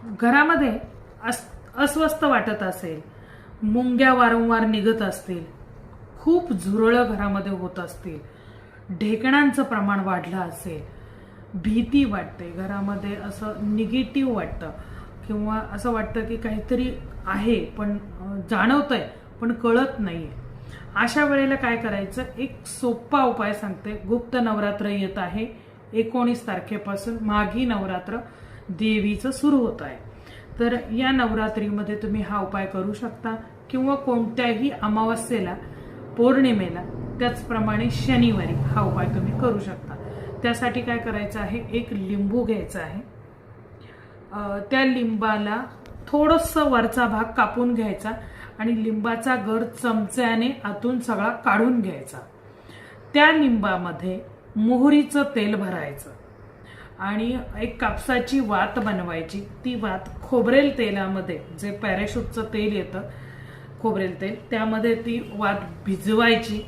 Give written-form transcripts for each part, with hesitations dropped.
घरामध्ये अस्वस्थ वाटत असेल, मुंग्या वारंवार निघत असतील, खूप झुरळं घरामध्ये होत असतील, ढेकणांचं प्रमाण वाढलं असेल, भीती वाटते घरामध्ये, असं निगेटिव्ह वाटतं किंवा असं वाटतं की काहीतरी आहे पण जाणवतंय पण कळत नाहीये, अशा वेळेला काय करायचं, एक सोपा उपाय सांगते. गुप्त नवरात्र येत आहे 19 तारखेपासून, माघी नवरात्र देवीचं सुरू होत आहे. तर या नवरात्रीमध्ये तुम्ही हा उपाय करू शकता किंवा कोणत्याही अमावस्येला, पौर्णिमेला, त्याचप्रमाणे शनिवारी हा उपाय तुम्ही करू शकता. त्यासाठी काय करायचं आहे, एक लिंबू घ्यायचा आहे. त्या लिंबाला थोडंसं वरचा भाग कापून घ्यायचा आणि लिंबाचा गर चमच्याने आतून सगळा काढून घ्यायचा. त्या लिंबामध्ये मोहरीचं तेल भरायचं आणि एक कापसाची वात बनवायची. ती वात खोबरेल तेलामध्ये, जे पॅराशूटचं तेल येतं खोबरेल तेल, त्यामध्ये ती वात भिजवायची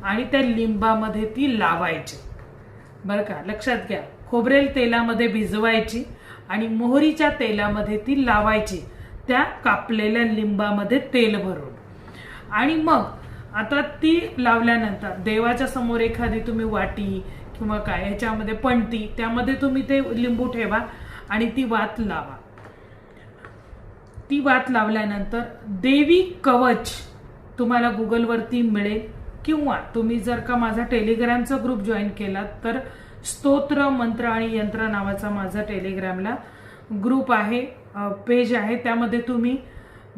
आणि त्या लिंबामध्ये ती लावायची. बरं का, लक्षात घ्या, खोबरेल तेलामध्ये भिजवायची आणि मोहरीच्या तेलामध्ये ती लावायची, त्या कापलेल्या लिंबामध्ये तेल भरून. आणि मग आता ती लावल्यानंतर देवाच्या समोर एखादी तुम्ही वाटी किंवा काय ह्याच्यामध्ये पणती, त्यामध्ये तुम्ही ते लिंबू ठेवा आणि ती वात लावा. ती वात लावल्यानंतर देवी कवच तुम्हाला गुगलवरती मिळेल किंवा तुम्ही जर का माझा टेलिग्रामचा ग्रुप जॉईन केला तर स्तोत्र मंत्र आणि यंत्र नावाचा माझा टेलिग्रामला ग्रुप आहे, पेज आहे, त्यामध्ये तुम्ही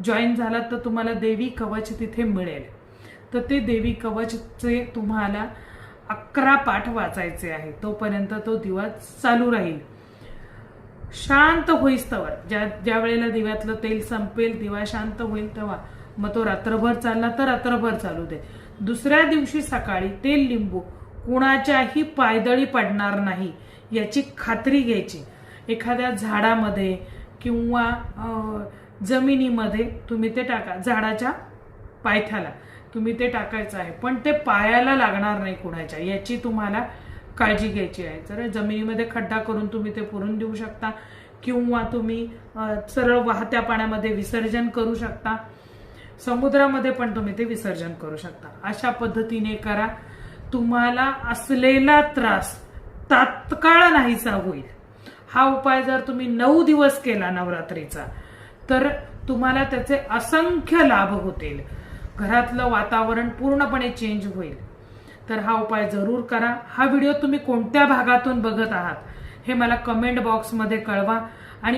जॉईन झालात तर तुम्हाला देवी कवच तिथे मिळेल. तर ते देवी कवचचे तुम्हाला 11 पाठ वाचायचे आहे. तोपर्यंत तो दिवा चालू राहील, शांत होईस्तवर. ज्या वेळेला दिव्यातलं तेल संपेल, दिवा शांत होईल तेव्हा मग तो रात्रभर चालला तर रात्रभर चालू दे. दुसऱ्या दिवशी सकाळी ते लिंबू कुणाच्याही पायदळी पडणार नाही याची खात्री घ्यायची. एखाद्या झाडामध्ये किंवा जमिनीमध्ये तुम्ही ते टाका, झाडाच्या पायथ्याला तुम्ही ते टाकायचं आहे, पण ते पायाला लागणार नाही कुणाच्या, याची तुम्हाला काळजी घ्यायची आहे. जर जमिनीमध्ये खड्डा करून तुम्ही ते पुरून देऊ शकता किंवा तुम्ही सरळ वाहत्या पाण्यामध्ये विसर्जन करू शकता, समुद्रामध्ये पण तुम्ही ते विसर्जन करू शकता. अशा पद्धतीने करा. तुम्हाला असलेला त्रास तात्काळ नाहीसा होईल. हा उपाय जर तुम्ही 9 दिवस केला नवरात्रीचा तर तुम्हाला त्याचे असंख्य लाभ होतील. घरातलं वातावरण पूर्णपणे चेंज होईल. तर हा उपाय जरूर करा. हा व्हिडिओ तुम्ही कोणत्या भागातून बघत आहात हे मला कमेंट बॉक्समध्ये कळवा